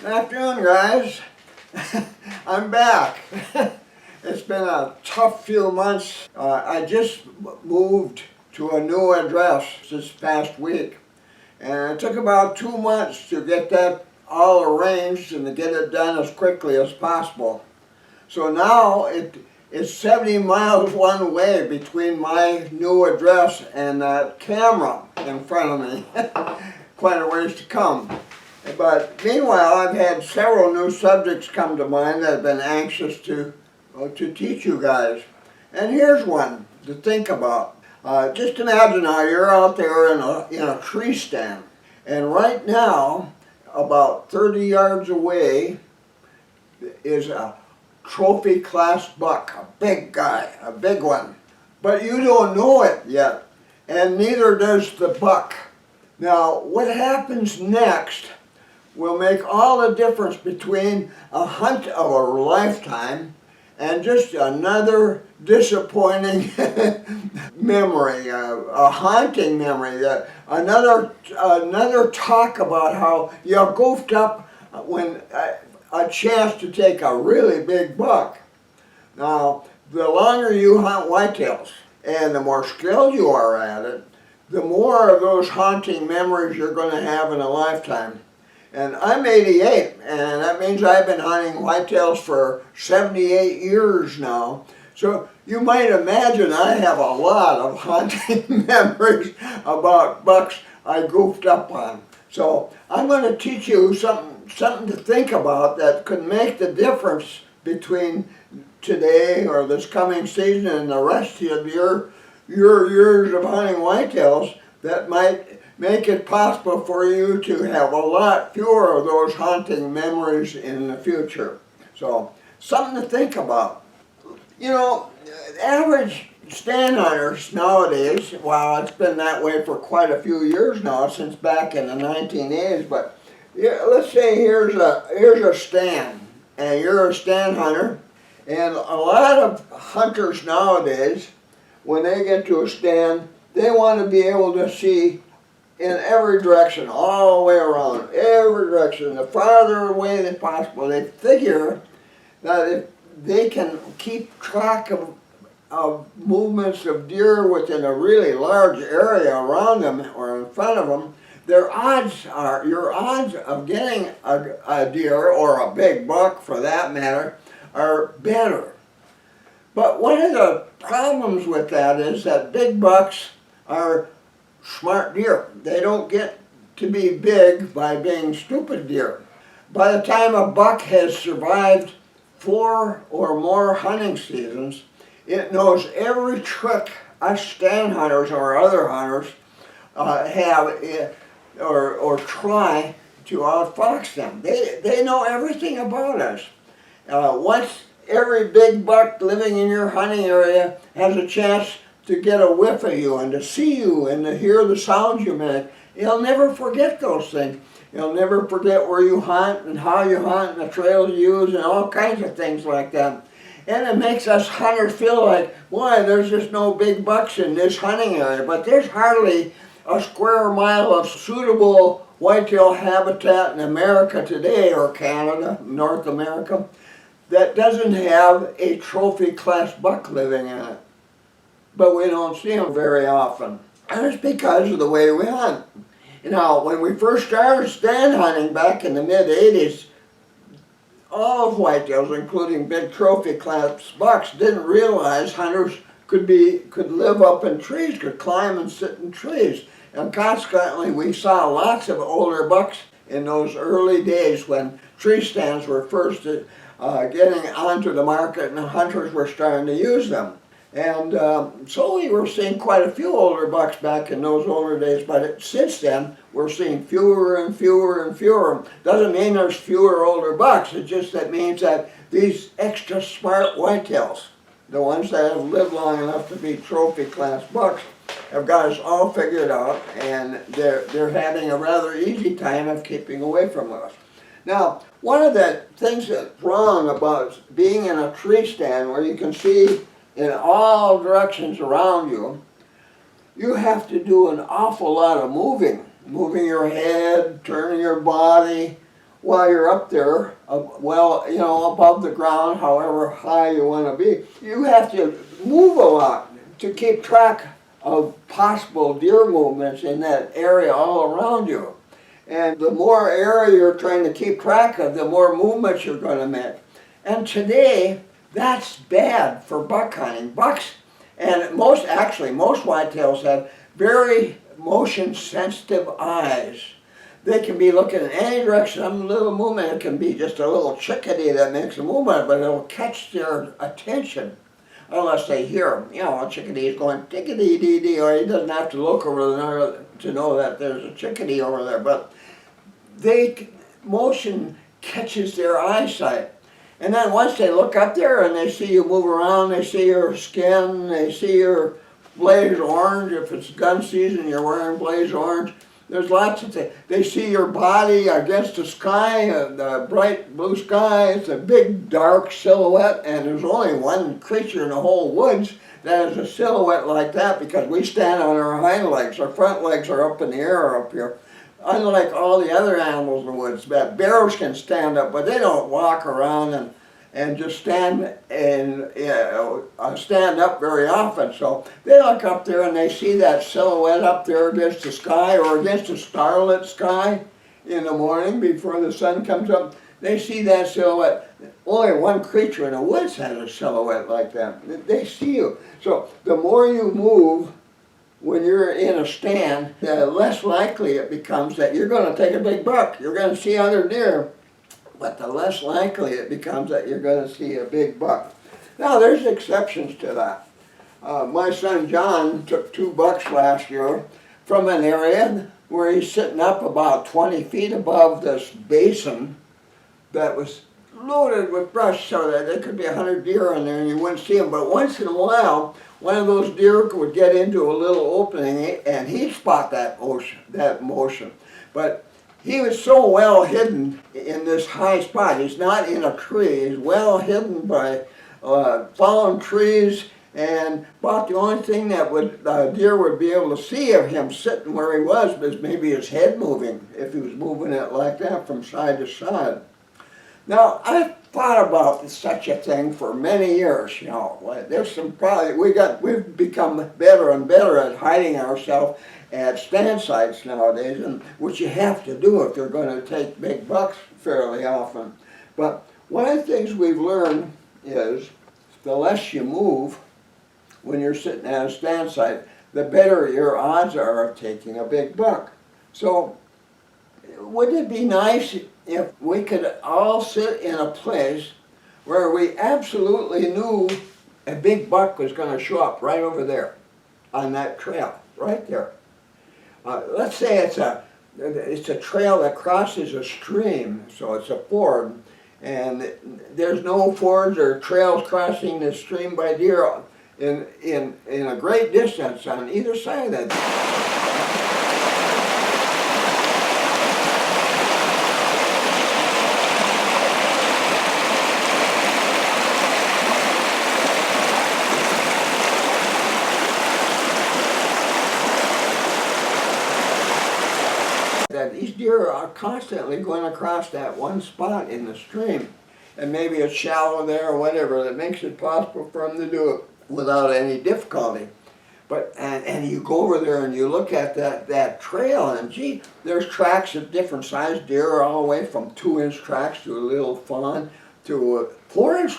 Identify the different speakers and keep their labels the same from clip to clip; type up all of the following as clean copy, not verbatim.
Speaker 1: Good afternoon, guys. I'm back. It's been a tough few months. I just moved to a new address this past week, and it took about 2 months to get that all arranged and to get it done as quickly as possible. So now it's 70 miles one way between my new address and that camera in front of me. Quite a ways to come. But meanwhile, I've had several new subjects come to mind that I've been anxious to teach you guys. And here's one to think about. Just imagine now you're out there in a tree stand. And right now, about 30 yards away, is a trophy class buck, a big guy, a big one. But you don't know it yet, and neither does the buck. Now, what happens next will make all the difference between a hunt of a lifetime and just another disappointing memory, a haunting memory, another talk about how you goofed up when a chance to take a really big buck. Now, the longer you hunt whitetails and the more skilled you are at it, the more of those haunting memories you're going to have in a lifetime. And I'm 88, and that means I've been hunting whitetails for 78 years now. So you might imagine I have a lot of hunting memories about bucks I goofed up on. So I'm going to teach you something to think about that could make the difference between today or this coming season and the rest of your years of hunting whitetails that might make it possible for you to have a lot fewer of those haunting memories in the future. So, something to think about. You know, average stand hunters nowadays, well, it's been that way for quite a few years now, since back in the 1980s, but yeah, let's say here's a stand, and you're a stand hunter, and a lot of hunters nowadays, when they get to a stand, they want to be able to see in every direction, all the way around, every direction, the farther away than possible. They figure that if they can keep track of movements of deer within a really large area around them or in front of them, your odds of getting a deer, or a big buck for that matter, are better. But one of the problems with that is that big bucks are smart deer. They don't get to be big by being stupid deer. By the time a buck has survived 4 or more hunting seasons, it knows every trick us stand hunters or other hunters have or try to outfox them. They know everything about us. Once every big buck living in your hunting area has a chance to get a whiff of you and to see you and to hear the sounds you make, he'll never forget those things. He'll never forget where you hunt and how you hunt and the trails you use and all kinds of things like that. And it makes us hunters feel like, boy, there's just no big bucks in this hunting area, but there's hardly a square mile of suitable whitetail habitat in America today, or Canada, North America, that doesn't have a trophy class buck living in it. But we don't see them very often. And it's because of the way we hunt. Now, when we first started stand hunting back in the mid-80s, all whitetails, including big trophy class bucks, didn't realize hunters could live up in trees, could climb and sit in trees. And consequently, we saw lots of older bucks in those early days when tree stands were first getting onto the market and the hunters were starting to use them. And so we were seeing quite a few older bucks back in those older days, but since then we're seeing fewer and fewer and fewer. Doesn't mean there's fewer older bucks, it just that means that these extra smart whitetails, the ones that have lived long enough to be trophy class bucks, have got us all figured out, and they're having a rather easy time of keeping away from us. Now, one of the things that's wrong about being in a tree stand where you can see in all directions around you, you have to do an awful lot of moving your head, turning your body, while you're up there, well, you know, above the ground, however high you want to be, you have to move a lot to keep track of possible deer movements in that area all around you. And the more area you're trying to keep track of, the more movements you're going to make. And today, that's bad for buck hunting. Bucks, and most whitetails have very motion sensitive eyes. They can be looking in any direction, some little movement. It can be just a little chickadee that makes a movement, but it'll catch their attention unless they hear him. You know, a chickadee is going tickadee-dee-dee, or he doesn't have to look over there to know that there's a chickadee over there. But motion catches their eyesight. And then once they look up there and they see you move around, they see your skin, they see your blaze orange. If it's gun season, you're wearing blaze orange. There's lots of things. They see your body against the sky, the bright blue sky. It's a big dark silhouette, and there's only one creature in the whole woods that has a silhouette like that, because we stand on our hind legs. Our front legs are up in the air up here. Unlike all the other animals in the woods, that bears can stand up, but they don't walk around and just stand up very often. So they look up there and they see that silhouette up there against the sky, or against a starlit sky in the morning before the sun comes up. They see that silhouette. Only one creature in the woods has a silhouette like that. They see you. So the more you move when you're in a stand, the less likely it becomes that you're going to take a big buck. You're going to see other deer, but the less likely it becomes that you're going to see a big buck. Now, there's exceptions to that. My son John took 2 bucks last year from an area where he's sitting up about 20 feet above this basin that was loaded with brush, so that there could be 100 deer in there and you wouldn't see them. But once in a while, one of those deer would get into a little opening and he'd spot that motion. But he was so well hidden in this high spot. He's not in a tree. He's well hidden by fallen trees, and about the only thing that deer would be able to see of him sitting where he was maybe his head moving, if he was moving it like that from side to side. Now, I've thought about such a thing for many years. You know, there's some we've become better and better at hiding ourselves at stand sites nowadays, and which you have to do if you're going to take big bucks fairly often. But one of the things we've learned is the less you move when you're sitting at a stand site, the better your odds are of taking a big buck. So wouldn't it be nice if we could all sit in a place where we absolutely knew a big buck was going to show up right over there on that trail, right there. Let's say it's a trail that crosses a stream, so it's a ford, and there's no fords or trails crossing the stream by deer in a great distance on either side of that. That these deer are constantly going across that one spot in the stream, and maybe it's shallow there or whatever that makes it possible for them to do it without any difficulty. But and you go over there and you look at that trail, and gee, there's tracks of different sized deer, all the way from 2-inch tracks to a little fawn to 4-inch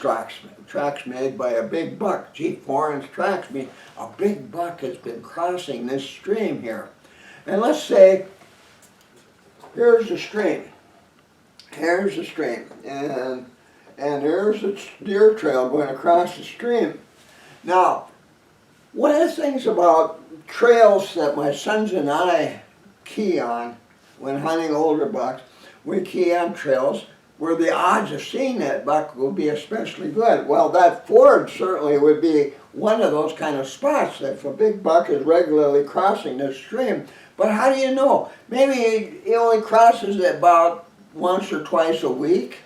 Speaker 1: tracks made by a big buck. Gee, 4-inch tracks mean a big buck has been crossing this stream here. And let's say here's the stream. Here's the stream, and here's the deer trail going across the stream. Now, one of the things about trails that my sons and I key on when hunting older bucks, we key on trails where the odds of seeing that buck will be especially good. Well, that ford certainly would be one of those kind of spots that if a big buck is regularly crossing this stream. But how do you know? Maybe he only crosses it about once or twice a week.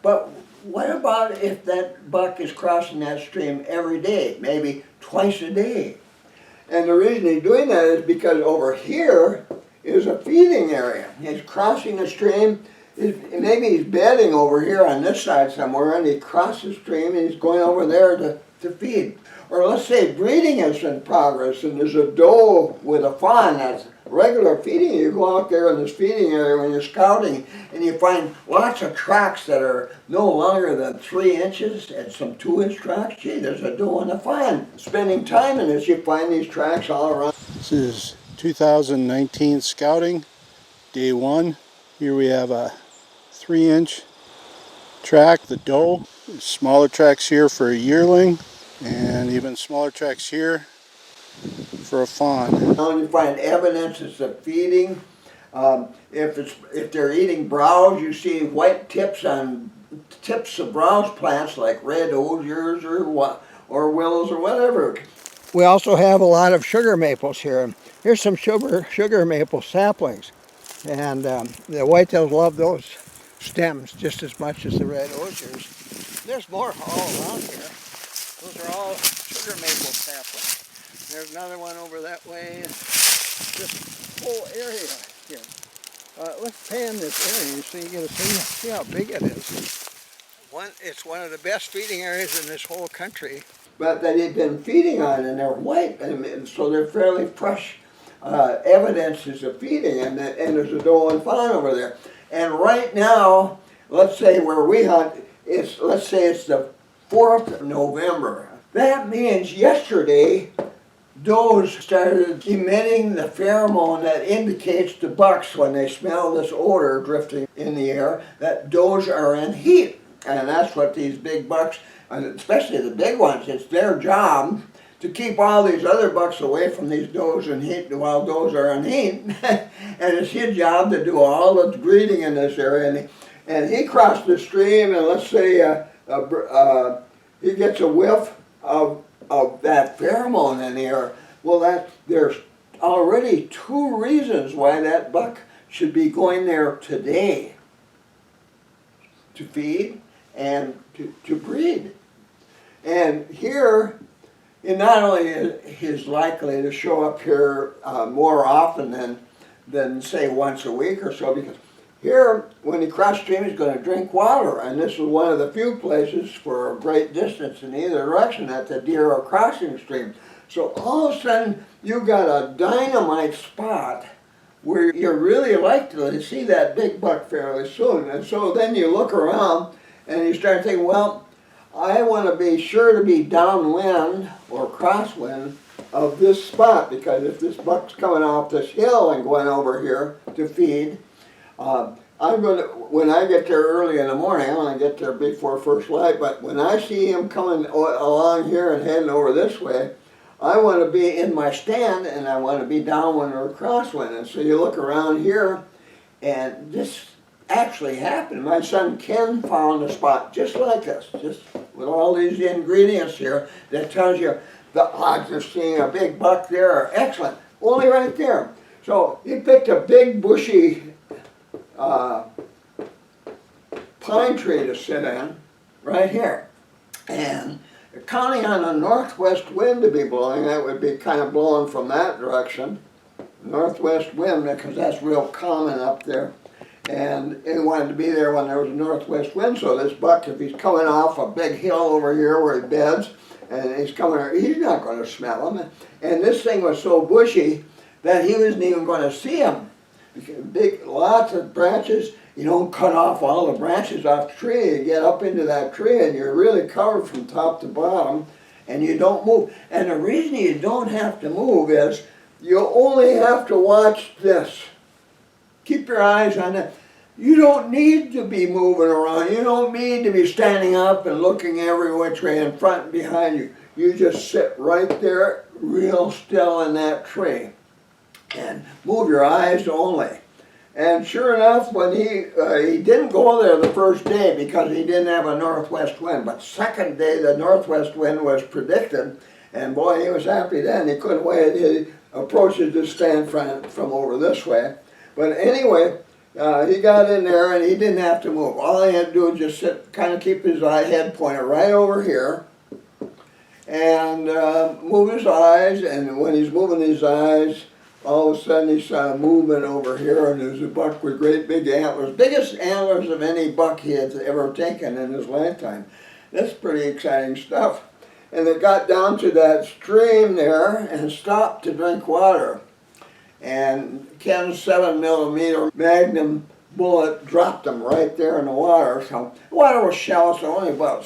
Speaker 1: But what about if that buck is crossing that stream every day, maybe twice a day? And the reason he's doing that is because over here is a feeding area. He's crossing the stream, maybe he's bedding over here on this side somewhere, and he crossed the stream and he's going over there to feed. Or let's say breeding is in progress and there's a doe with a fawn that's regular feeding. You go out there in this feeding area when you're scouting and you find lots of tracks that are no longer than 3 inches and some 2-inch tracks. Gee, there's a doe and a fawn. Spending time in this, you find these tracks all around.
Speaker 2: This is 2019 scouting, day 1. Here we have a 3-inch track, the doe. Smaller tracks here for a yearling, and even smaller tracks here for a fawn.
Speaker 1: You find evidences of feeding. If they're eating browse, you see white tips on tips of browse plants like red osiers or willows or whatever. We also have a lot of sugar maples here. Here's some sugar maple saplings, and the whitetails love those stems just as much as the red osiers. There's more all around here. Those are all sugar maple saplings. There's another one over that way. This whole area here. Let's pan this area so you get to see how big it is. It's one of the best feeding areas in this whole country. But that they've been feeding on, and they're white, and so they're fairly fresh evidences of feeding, and there's a doe and fawn over there. And right now, let's say where we hunt, let's say it's the 4th of November. That means yesterday, does started emitting the pheromone that indicates to bucks when they smell this odor drifting in the air that does are in heat. And that's what these big bucks, and especially the big ones, it's their job to keep all these other bucks away from these does in heat while does are in heat. And it's his job to do all the breeding in this area. And he crossed the stream, and let's say he gets a whiff of that pheromone in the air. Well, there's already 2 reasons why that buck should be going there today: to feed and to breed. And here, not only is he likely to show up here more often than say once a week or so, because here, when he crosses stream, he's going to drink water, and this is one of the few places for a great distance in either direction that the deer are crossing stream. So all of a sudden, you've got a dynamite spot where you're really likely to see that big buck fairly soon. And so then you look around and you start thinking, well, I want to be sure to be downwind or crosswind of this spot, because if this buck's coming off this hill and going over here to feed, I'm going to, when I get there early in the morning, I want to get there before first light, but when I see him coming along here and heading over this way, I want to be in my stand and I want to be downwind or crosswind. And so you look around here, and this actually happened. My son Ken found a spot just like this, just with all these ingredients here that tells you the odds of seeing a big buck there are excellent. Only right there. So he picked a big bushy pine tree to sit in right here, and counting on a northwest wind to be blowing, that would be kind of blowing from that direction, northwest wind, because that's real common up there, and he wanted to be there when there was a northwest wind. So this buck, if he's coming off a big hill over here where he beds and he's not going to smell him. And this thing was so bushy that he wasn't even going to see him. Big, lots of branches. You don't cut off all the branches off the tree. You get up into that tree and you're really covered from top to bottom, and you don't move. And the reason you don't have to move is you only have to watch this. Keep your eyes on it. You don't need to be moving around. You don't need to be standing up and looking every which way in front and behind you. You just sit right there real still in that tree and move your eyes only. And sure enough, when he didn't go there the first day because he didn't have a northwest wind, but second day the northwest wind was predicted, and boy, he was happy then. He couldn't wait. He approaches the stand from over this way. But anyway, he got in there and he didn't have to move. All he had to do was just sit, kind of keep his head pointed right over here, and move his eyes. And when he's moving his eyes, all of a sudden he saw a movement over here, and there's a buck with great big antlers, biggest antlers of any buck he had ever taken in his lifetime. That's pretty exciting stuff. And they got down to that stream there and stopped to drink water. And Ken's 7mm Magnum bullet dropped them right there in the water. So the water was shallow, so only about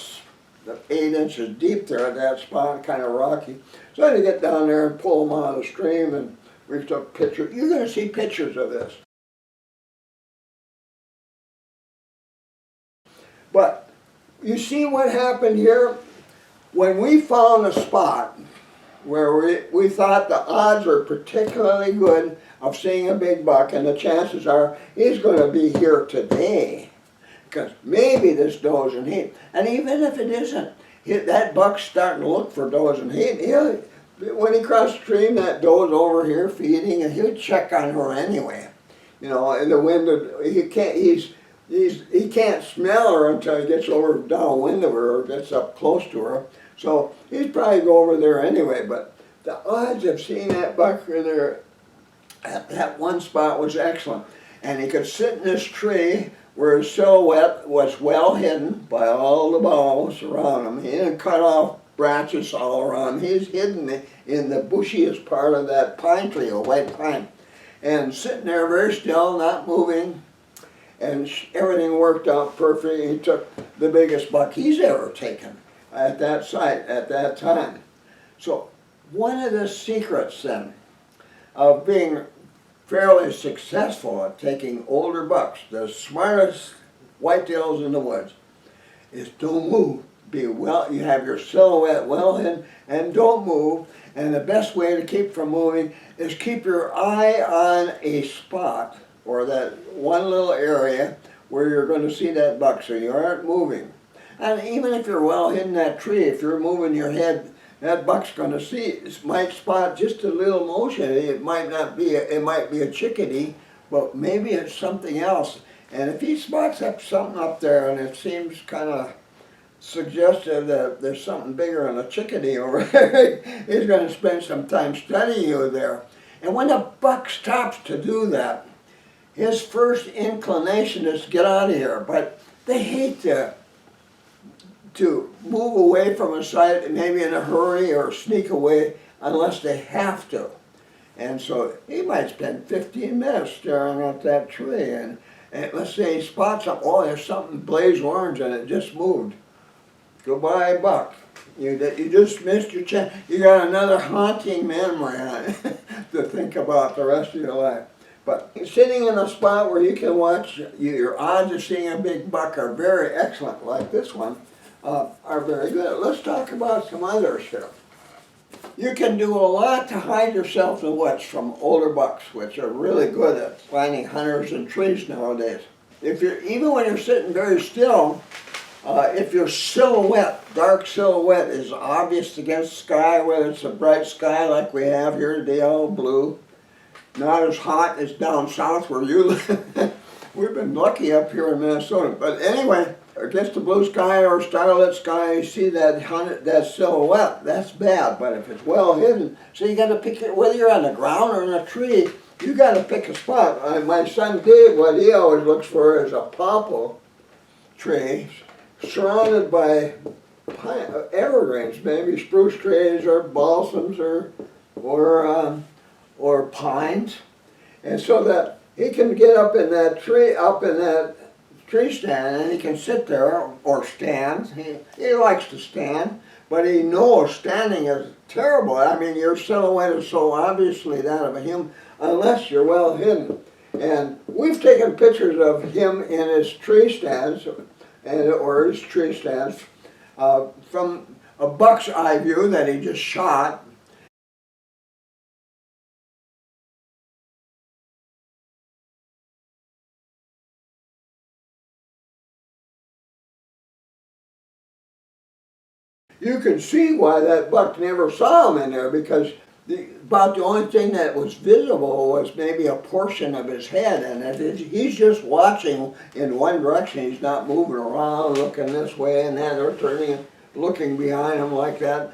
Speaker 1: 8 inches deep there at that spot, kind of rocky. So I had to get down there and pull them out of the stream, and we took pictures. You're going to see pictures of this. But you see what happened here? When we found a spot where we thought the odds are particularly good of seeing a big buck, and the chances are he's going to be here today, because maybe this doe's in heat. And even if it isn't, that buck's starting to look for does in heat. When he crossed the stream, that doe's over here feeding, and he'll check on her anyway. You know, in the wind, he can't smell her until he gets over downwind of her or gets up close to her. So he'd probably go over there anyway. But the odds of seeing that buck there at that one spot was excellent. And he could sit in this tree where his silhouette was well hidden by all the boughs around him. He didn't cut off branches all around. He's hidden in the bushiest part of that pine tree, a white pine. And sitting there very still, not moving, and everything worked out perfectly. He took the biggest buck he's ever taken at that site at that time. So one of the secrets then of being fairly successful at taking older bucks, the smartest whitetails in the woods, is don't move. You have your silhouette well hidden, and don't move. And the best way to keep from moving is keep your eye on a spot, or that one little area where you're going to see that buck, so you aren't moving. And even if you're well hidden in that tree, if you're moving your head, that buck's going to see it. Might spot just a little motion. It might be a chickadee, but maybe it's something else. And if he spots up something up there and it seems kind of suggestive that there's something bigger than a chickadee over there, he's going to spend some time studying you there. And when a buck stops to do that, his first inclination is to get out of here. But they hate to move away from a site, maybe in a hurry or sneak away, unless they have to. And so he might spend 15 minutes staring at that tree, and let's say he spots up, oh, there's something blaze orange and it just moved. Goodbye, buck. You just missed your chance. You got another haunting memory to think about the rest of your life. But sitting in a spot where you can watch, your odds of seeing a big buck are very excellent, like this one, are very good. Let's talk about some others here. You can do a lot to hide yourself in the woods from older bucks, which are really good at finding hunters in trees nowadays. Even when you're sitting very still, if your silhouette, dark silhouette, is obvious against sky, whether it's a bright sky like we have here today, all blue, not as hot as down south where you live. We've been lucky up here in Minnesota. But anyway, against the blue sky or starlit sky, you see that silhouette. That's bad. But if it's well hidden, so you got to pick it, whether you're on the ground or in a tree, you got to pick a spot. My son Dave, what he always looks for is a pawpaw tree surrounded by evergreens, maybe spruce trees or balsams or pines, and so that he can get up in that tree stand, and he can sit there or stand. He likes to stand, but he knows standing is terrible. I mean, your silhouette is so obviously that of him, unless you're well hidden. And we've taken pictures of him in his tree stands, or his tree stands, from a buck's eye view that he just shot. You can see why that buck never saw him in there, because about the only thing that was visible was maybe a portion of his head, and he's just watching in one direction. He's not moving around, looking this way and that, or turning and looking behind him like that.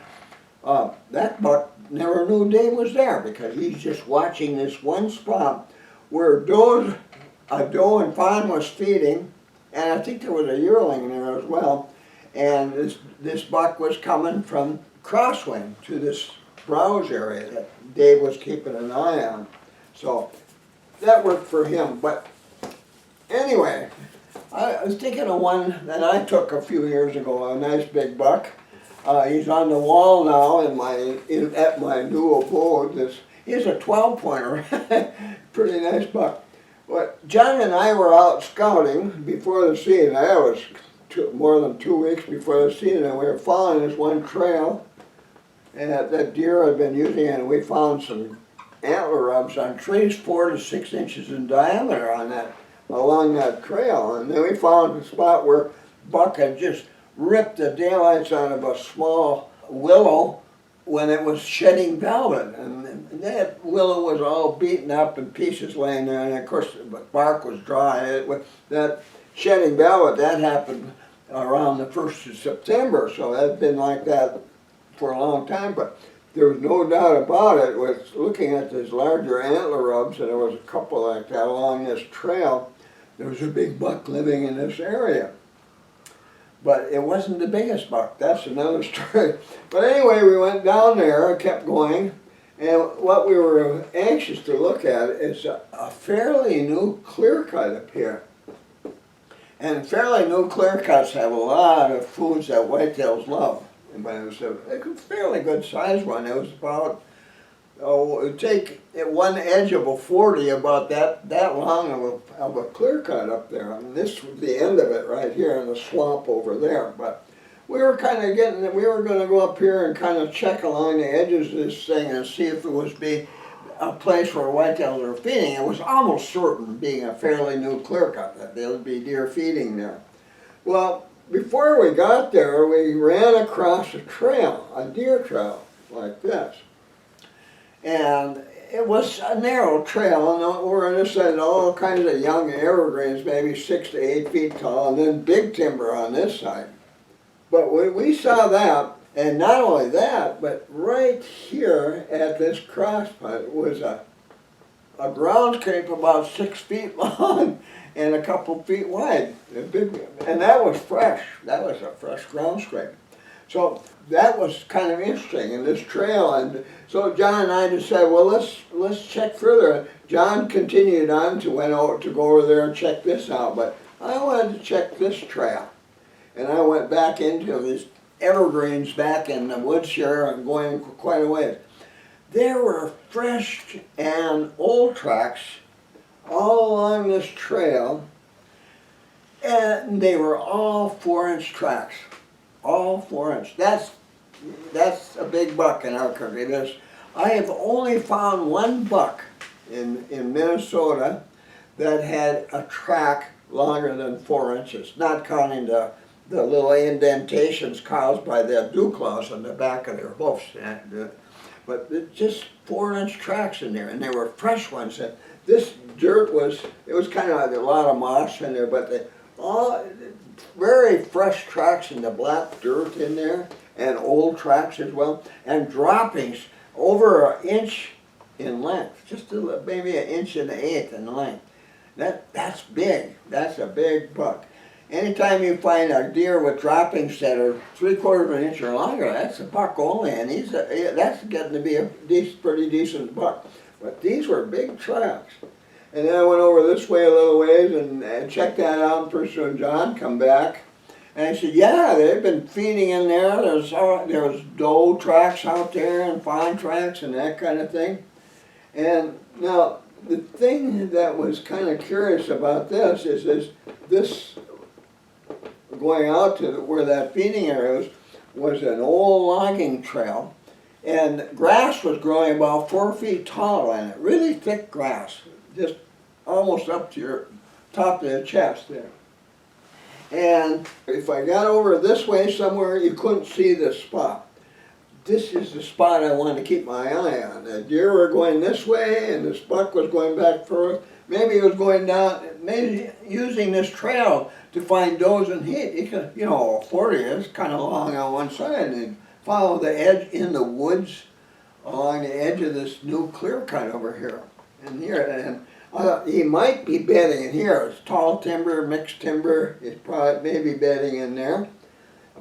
Speaker 1: That buck never knew Dave was there because he's just watching this one spot where a doe and fawn was feeding, and I think there was a yearling there as well. And this buck was coming from crosswind to this browse area that Dave was keeping an eye on. So that worked for him. But anyway, I was thinking of one that I took a few years ago, a nice big buck. He's on the wall now at my new abode. He's a 12-pointer, pretty nice buck. But John and I were out scouting before the season. I was more than 2 weeks before the season, and we were following this one trail and that deer had been using, and we found some antler rubs on trees 4 to 6 inches in diameter along that trail. And then we found a spot where buck had just ripped the daylights out of a small willow when it was shedding velvet, and that willow was all beaten up in pieces laying there, and of course the bark was dry. That shedding velvet, that happened around the 1st of September, so that's been like that for a long time. But there was no doubt about it. With looking at these larger antler rubs, and there was a couple like that along this trail, there was a big buck living in this area. But it wasn't the biggest buck. That's another story. But anyway, we went down there, kept going, and what we were anxious to look at is a fairly new clear cut up here. And fairly new clear cuts have a lot of foods that whitetails love. But it was a fairly good sized one. It was about, it would take at one edge of a 40 about that long of a clear cut up there. And this was the end of it right here in the swamp over there. But we were kind of we were going to go up here and kind of check along the edges of this thing and see if it was a place where whitetails are feeding. It was almost certain, being a fairly new clear cut, that there would be deer feeding there. Well, before we got there, we ran across a trail, a deer trail, like this. And it was a narrow trail, and we're on this side, all kinds of young evergreens, maybe 6 to 8 feet tall, and then big timber on this side. But when we saw that, and not only that, but right here at this crosscut was a groundscape about 6 feet long and a couple feet wide. And that was fresh. That was a fresh groundscape. So that was kind of interesting in this trail. And so John and I decided, well, let's check further. John continued on to go over there and check this out, but I wanted to check this trail. And I went back into these evergreens back in the woods here and going quite a ways. There were fresh and old tracks all along this trail, and they were all 4-inch tracks, all 4-inch. That's a big buck in our country. I have only found one buck in Minnesota that had a track longer than 4 inches, not counting the little indentations caused by the dew claws on the back of their hoofs. But just 4-inch tracks in there, and they were fresh ones. And this dirt it was kind of a lot of moss in there, but all very fresh tracks in the black dirt in there, and old tracks as well, and droppings over 1 inch in length, just maybe 1 1/8 in length. That's big. That's a big buck. Anytime you find a deer with droppings that are 3/4 of an inch or longer, that's a buck only, and that's getting to be a pretty decent buck. But these were big tracks. And then I went over this way a little ways and checked that out, and pretty soon John come back. And I said, yeah, they've been feeding in there. There was doe tracks out there and fawn tracks and that kind of thing. And now, the thing that was kind of curious about this is this going out to where that feeding area was an old logging trail, and grass was growing about 4 feet tall on it, really thick grass, just almost up to your top of the chest there. And if I got over this way somewhere, you couldn't see this spot. This is the spot I wanted to keep my eye on. The deer were going this way, and this buck was going back further. Maybe he was going down, maybe using this trail to find does and heat. You could, 40 is kind of long on one side, and follow the edge in the woods along the edge of this new clear cut over here. And here, and he might be bedding in here. It's tall timber, mixed timber. He's probably maybe bedding in there,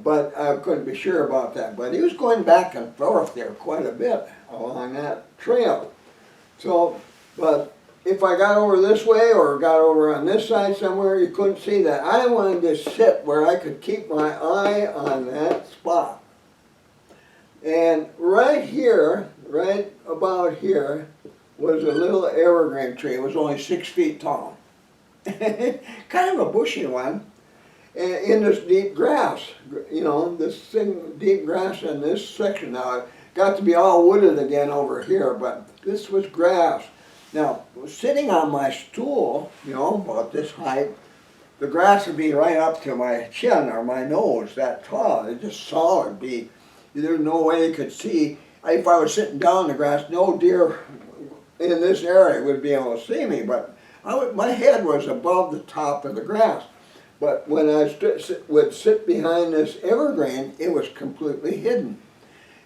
Speaker 1: but I couldn't be sure about that. But he was going back and forth there quite a bit along that trail. So, but if I got over this way or got over on this side somewhere, you couldn't see that. I wanted to sit where I could keep my eye on that spot. And right here, right about here, was a little evergreen tree. It was only 6 feet tall. Kind of a bushy one. In this deep grass, you know, this thing, deep grass in this section. Now, it got to be all wooded again over here, but this was grass. Now, sitting on my stool, you know, about this height, the grass would be right up to my chin or my nose, that tall. It just solid. There's no way you could see. If I was sitting down in the grass, no deer in this area would be able to see me, but my head was above the top of the grass. But when I would sit behind this evergreen, it was completely hidden.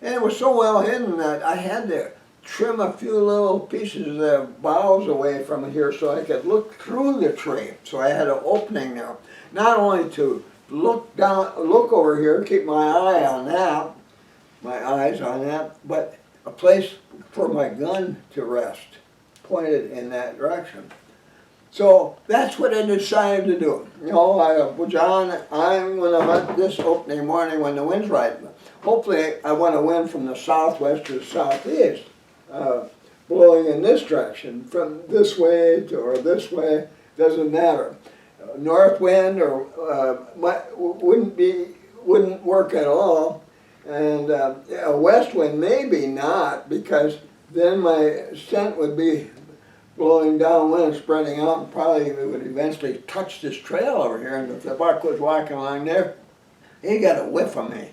Speaker 1: And it was so well hidden that I had to trim a few little pieces of boughs away from here so I could look through the tree. So I had an opening there, not only to look over here, keep my eyes on that, but a place for my gun to rest, pointed in that direction. So that's what I decided to do. You know, John, I'm going to hunt this opening morning when the wind's right. Hopefully I want to wind from the southwest to the southeast, blowing in this direction, from this way or this way, doesn't matter. North wind or wouldn't work at all, and a west wind maybe not, because then my scent would be blowing downwind and spreading out, and probably it would eventually touch this trail over here. And if the buck was walking along there, he got a whiff of me.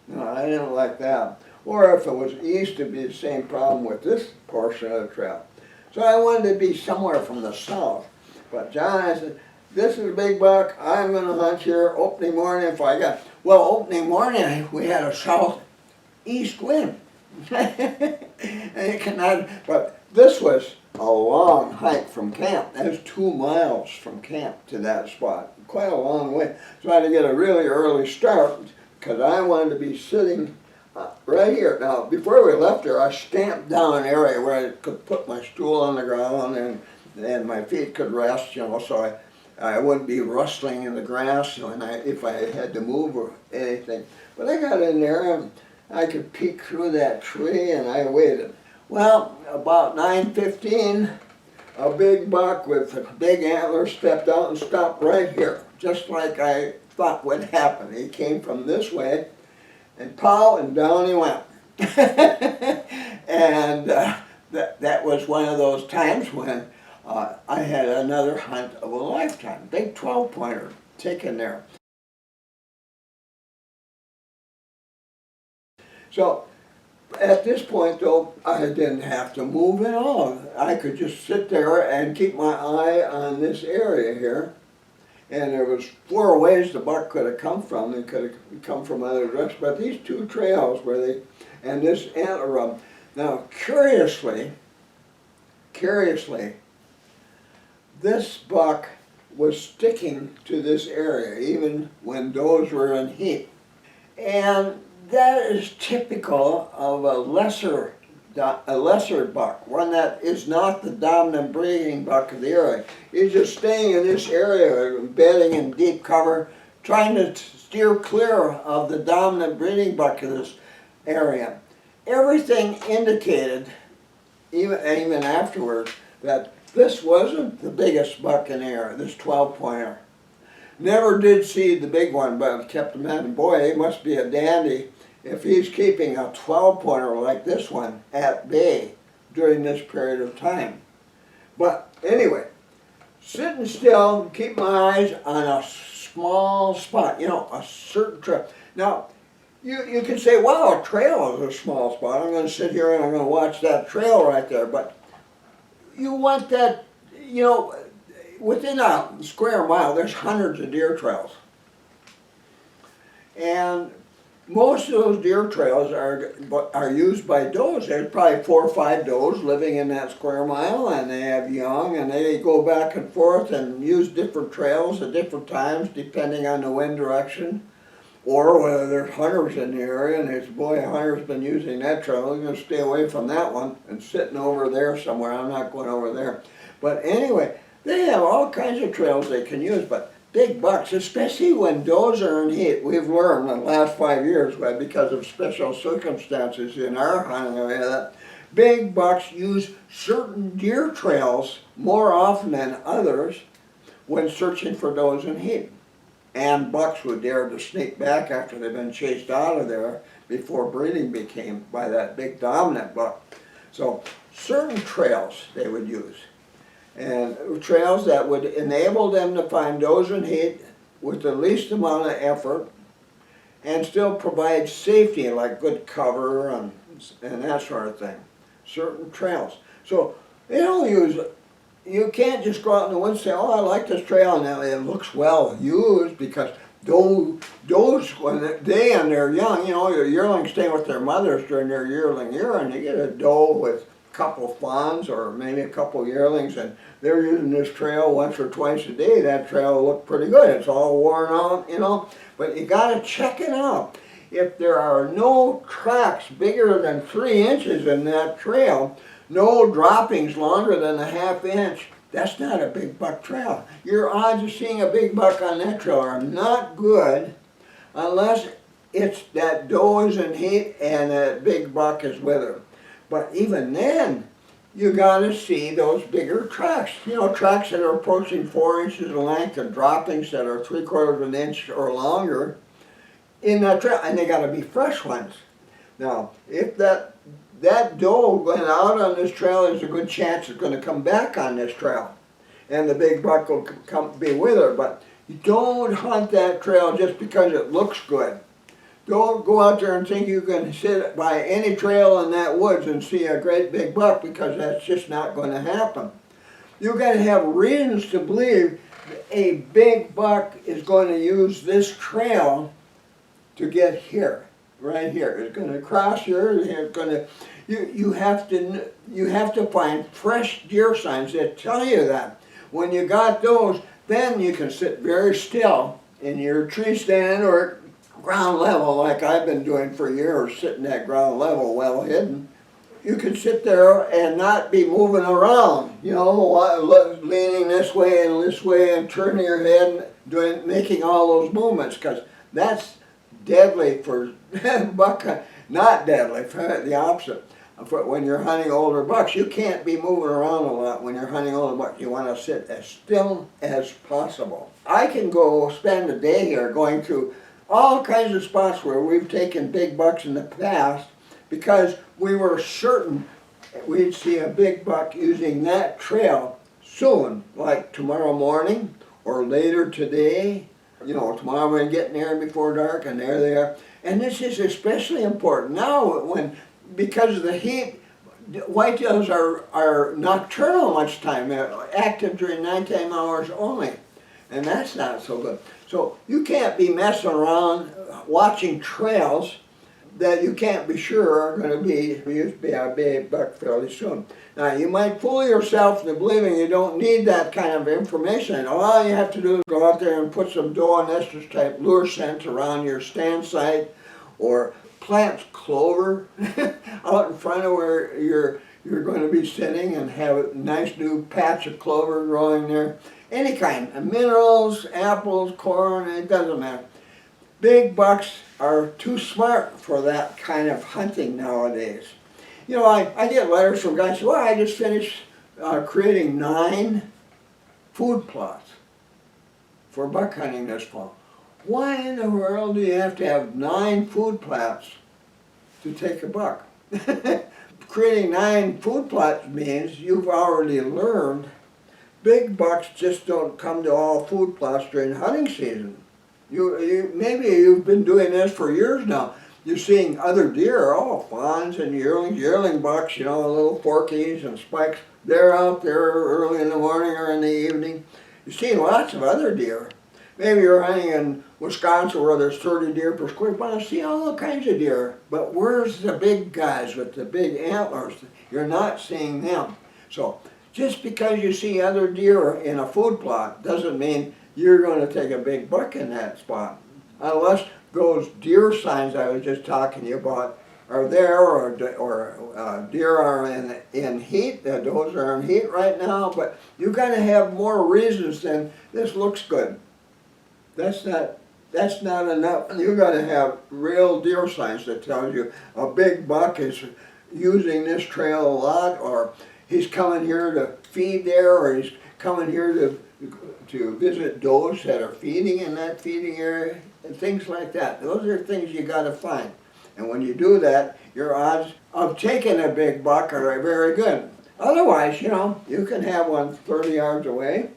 Speaker 1: No, I didn't like that. Or if it was east, it'd be the same problem with this portion of the trail. So I wanted to be somewhere from the south. But John, I said, this is a big buck. I'm going to hunt here opening morning if I got. Well, opening morning we had a southeast wind. And you cannot. But this was a long hike from camp. That was 2 miles from camp to that spot. Quite a long way. So I had to get a really early start because I wanted to be sitting right here. Now, before we left there, I stamped down an area where I could put my stool on the ground and my feet could rest, you know, so I wouldn't be rustling in the grass if I had to move or anything. But I got in there and I could peek through that tree and I waited. Well, about 9:15, a big buck with a big antler stepped out and stopped right here, just like I thought would happen. He came from this way, and pow, and down he went. And that was one of those times when I had another hunt of a lifetime. Big 12-pointer taken there. So at this point, though, I didn't have to move at all. I could just sit there and keep my eye on this area here. And there was 4 ways the buck could have come from. They could have come from other directions, but these 2 trails where and this antler rub. Now, curiously, this buck was sticking to this area even when does were in heat. And that is typical of a lesser buck, one that is not the dominant breeding buck of the area. He's just staying in this area, bedding in deep cover, trying to steer clear of the dominant breeding buck of this area. Everything indicated, even afterwards, that this wasn't the biggest buck in the area, this 12-pointer. Never did see the big one, but kept him at, boy, he must be a dandy if he's keeping a 12-pointer like this one at bay during this period of time. But anyway, sitting still, keep my eyes on a small spot, you know, a certain trail. Now, you can say, wow, a trail is a small spot. I'm going to sit here and I'm going to watch that trail right there. But you want that, you know, within a square mile, there's hundreds of deer trails. And most of those deer trails are used by does. There's probably 4 or 5 does living in that square mile, and they have young, and they go back and forth and use different trails at different times depending on the wind direction, or whether there's hunters in the area and it's, boy, a hunter's been using that trail, I'm going to stay away from that one and sitting over there somewhere. I'm not going over there. But anyway, they have all kinds of trails they can use, but big bucks, especially when does are in heat. We've learned in the last 5 years, because of special circumstances in our hunting area, that big bucks use certain deer trails more often than others when searching for does in heat. And bucks would dare to sneak back after they've been chased out of there before breeding became by that big dominant buck. So certain trails they would use, and trails that would enable them to find does in heat with the least amount of effort and still provide safety, like good cover and that sort of thing. Certain trails. So they don't use, you can't just go out in the woods and say, oh, I like this trail, and it looks well used, because does, when they and they're young, you know, your yearlings stay with their mothers during their yearling year, and you get a doe with a couple fawns or maybe a couple yearlings, and they're using this trail once or twice a day. That trail will look pretty good. It's all worn out, you know, but you got to check it out. If there are no tracks bigger than 3 inches in that trail, no droppings longer than a ½ inch, that's not a big buck trail. Your odds of seeing a big buck on that trail are not good unless it's that doe is in heat and that big buck is with her. But even then, you got to see those bigger tracks. You know, tracks that are approaching 4 inches in length and droppings that are 3/4 of an inch or longer in that trail, and they got to be fresh ones. Now, if that doe went out on this trail, there's a good chance it's going to come back on this trail, and the big buck will come be with her. But you don't hunt that trail just because it looks good. Don't go out there and think you can sit by any trail in that woods and see a great big buck, because that's just not going to happen. You've got to have reasons to believe a big buck is going to use this trail to get here, right here. It's going to cross here. It's going to. You have to find fresh deer signs that tell you that. When you got those, then you can sit very still in your tree stand or ground level, like I've been doing for years, sitting at ground level, well hidden. You can sit there and not be moving around, you know, leaning this way and turning your head, making all those movements, because that's deadly for buck. Not deadly, for the opposite. For when you're hunting older bucks, you can't be moving around a lot when you're hunting older bucks. You want to sit as still as possible. I can go spend a day here going through all kinds of spots where we've taken big bucks in the past, because we were certain we'd see a big buck using that trail soon, like tomorrow morning or later today. You know, tomorrow we're getting there before dark, and there they are. And this is especially important now, because of the heat. Whitetails are nocturnal much time, active during nighttime hours only, and that's not so good. So you can't be messing around watching trails that you can't be sure are going to be used by a big buck fairly soon. Now, you might fool yourself into believing you don't need that kind of information. All you have to do is go out there and put some doe and estrus type lure scents around your stand site, or plant clover out in front of where you're going to be sitting, and have a nice new patch of clover growing there. Any kind, minerals, apples, corn, it doesn't matter. Big bucks are too smart for that kind of hunting nowadays. You know, I get letters from guys who say, well, I just finished creating 9 food plots for buck hunting this fall. Why in the world do you have to have 9 food plots to take a buck? Creating 9 food plots means you've already learned big bucks just don't come to all food plots during hunting season. Maybe you've been doing this for years now. You're seeing other deer, fawns and yearling bucks, you know, little forkies and spikes. They're out there early in the morning or in the evening. You're seeing lots of other deer. Maybe you're hunting in Wisconsin where there's 30 deer per square. You want to see all kinds of deer. But where's the big guys with the big antlers? You're not seeing them. So just because you see other deer in a food plot doesn't mean you're going to take a big buck in that spot. Unless those deer signs I was just talking to you about are there, or deer are in heat. Those are in heat right now. But you got to have more reasons than this looks good. That's not enough. You got to have real deer signs that tell you a big buck is using this trail a lot, or he's coming here to feed there, or he's coming here to visit does that are feeding in that feeding area, and things like that. Those are things you got to find. And when you do that, your odds of taking a big buck are very good. Otherwise, you can have one 30 yards away,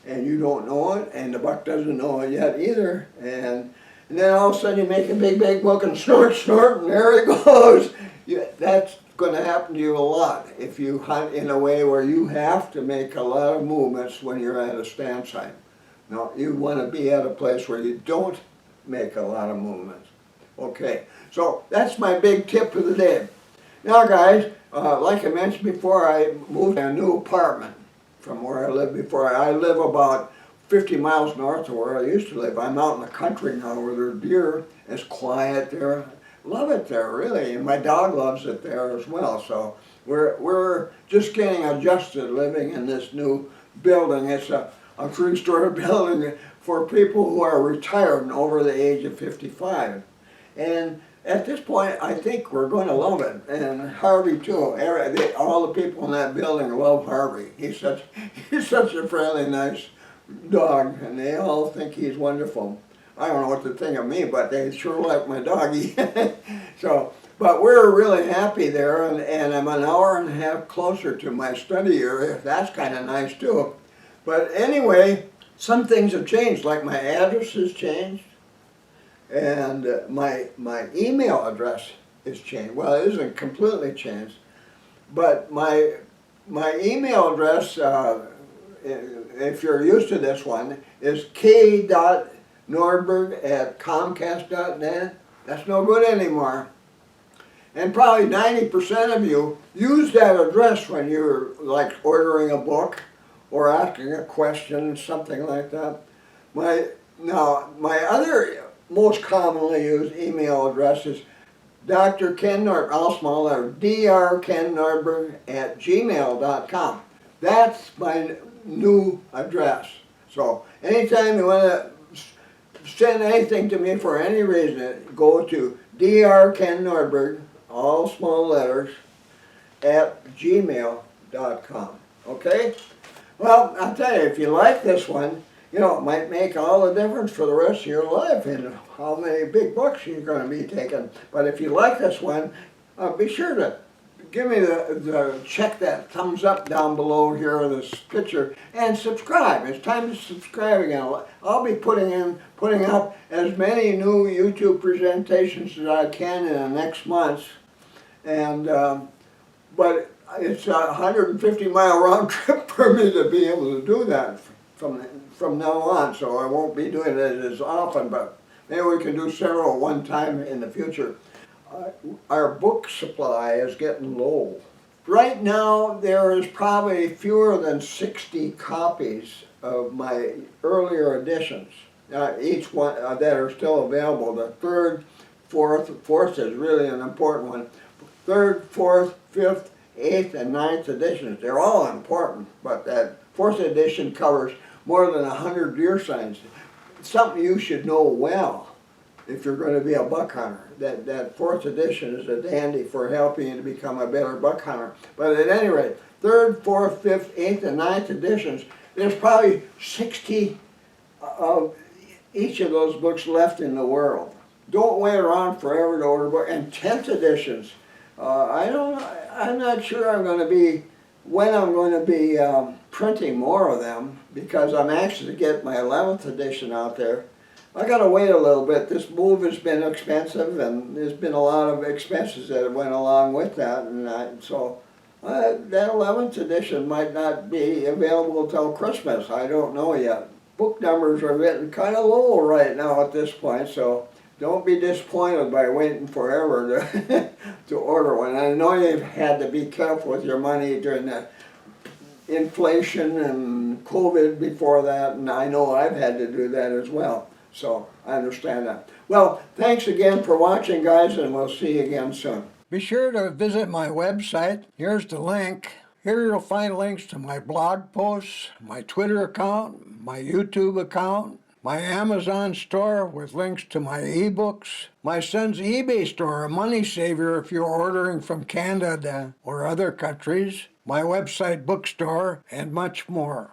Speaker 1: and you don't know it, and the buck doesn't know it yet either. And then all of a sudden you make a big buck and snort, and there he goes. That's going to happen to you a lot if you hunt in a way where you have to make a lot of movements when you're at a stand site. No, you want to be at a place where you don't make a lot of movements. Okay, so that's my big tip of the day. Now guys, like I mentioned before, I moved to a new apartment from where I lived before. I live about 50 miles north of where I used to live. I'm out in the country now where there's deer. It's quiet there. Love it there, really. And my dog loves it there as well. So we're just getting adjusted living in this new building. It's a three-story building for people who are retired and over the age of 55. And at this point, I think we're going to love it, and Harvey too. All the people in that building love Harvey. He's such a friendly, nice dog, and they all think he's wonderful. I don't know what to think of me, but they sure like my doggy. But we're really happy there, and I'm an hour and a half closer to my study area. That's kind of nice too. But anyway, some things have changed, like my address has changed. And my email address is changed. Well, it isn't completely changed, but my email address, if you're used to this one, is k.nordberg@comcast.net. That's no good anymore. And probably 90% of you use that address when you're like ordering a book or asking a question, something like that. My other most commonly used email address is Dr. Ken Nordberg, all small letter, drkennordberg@gmail.com. That's my new address. So anytime you want to send anything to me for any reason, go to drkennordberg, all small letters, @gmail.com. Okay? Well, I'll tell you, if you like this one, it might make all the difference for the rest of your life in how many big bucks you're going to be taking. But if you like this one, be sure to give me check that thumbs up down below here in this picture, and subscribe. It's time to subscribe again. I'll be putting up as many new YouTube presentations as I can in the next months. And but it's a 150-mile round trip for me to be able to do that from now on, so I won't be doing it as often, but maybe we can do several one time in the future. Our book supply is getting low. Right now there is probably fewer than 60 copies of my earlier editions, each one that are still available. The third, fourth is really an important one. Third, fourth, fifth, eighth, and ninth editions, they're all important, but that fourth edition covers more than 100 deer signs. Something you should know well if you're going to be a buck hunter. That fourth edition is a dandy for helping you to become a better buck hunter. But at any rate, third, fourth, fifth, eighth, and ninth editions, there's probably 60 of each of those books left in the world. Don't wait around forever to order a book. And 10th editions, I'm not sure when I'm going to be printing more of them, because I'm anxious to get my 11th edition out there. I got to wait a little bit. This move has been expensive, and there's been a lot of expenses that went along with that, and so that 11th edition might not be available till Christmas. I don't know yet, book numbers are getting kind of low right now at this point, so don't be disappointed by waiting forever to, to order one. I know you've had to be careful with your money during the inflation and COVID before that, and I know I've had to do that as well. So I understand that. Well, thanks again for watching, guys, and we'll see you again soon. Be sure to visit my website. Here's the link. Here you'll find links to my blog posts, my Twitter account, my YouTube account, my Amazon store with links to my ebooks, my son's eBay store, a money saver if you're ordering from Canada or other countries, my website bookstore, and much more.